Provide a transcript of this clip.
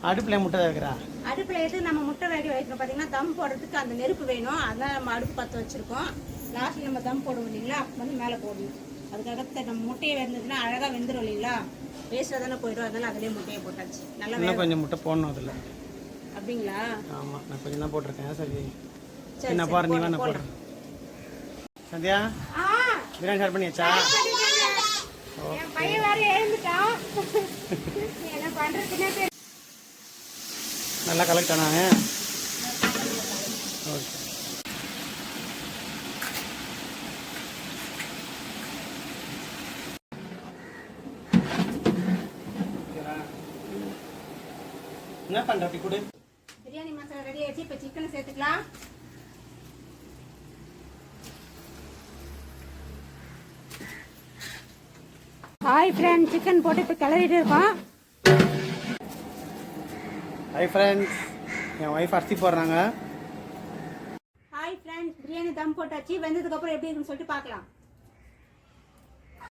அடுப்பில் முட்டை வைக்கிறா. அடுப்பில் எது நம்ம முட்டை வேக வைக்கணும் பார்த்தீங்கன்னா தம் போடுறதுக்கு அந்த நெருப்பு வேணும். அதனால நம்ம அடுப்பு பற்ற வச்சிருக்கோம். லாஸ்ட்ல நம்ம தம் போடுவோம் இல்லைங்களா, அப்போ வந்து மேலே போடணும். அதுக்காக நம்ம முட்டையை வெந்ததுன்னா அழகாக வெந்துடும் இல்லைங்களா, வேஸ்ட்டாக தானே போயிடும். அதனால அதிலே முட்டையை போட்டாச்சு. நல்லா கொஞ்சம் முட்டை போடணும் அதில். அப்படிங்களா? ஆமாம், நான் கொஞ்சம் தான் போட்டிருக்கேன். சரி நான் பாரு, நீ நான் போடுறேன். சந்தியா பிரியாணி ஸ்டார்ட் பண்ணியாச்சா? என் பையன் வேற எழுந்துட்டான். என்ன பண்றதுன்னே நல்லா கலெக்ட் ஆனாங்க. ஓகே, என்ன பண்ற? அப்படி கொடு. பிரியாணி மசாலா ரெடி ஆயிடுச்சு. இப்போ சிக்கனை சேர்த்துக்கலாம். ஹாய் ஃப்ரெண்ட்ஸ், சிக்கன் போட்டு இப்போ கிளறிட்டு இருக்கோம். ஹாய் ஃப்ரெண்ட்ஸ், என் ஒய்ஃப் அரிசி போடுறாங்க. ஹாய் ஃப்ரெண்ட்ஸ், பிரியாணி தம் போட்டாச்சு. வெந்ததுக்கு அப்புறம் எப்படி இருக்குன்னு சொல்லிட்டு பார்க்கலாம்.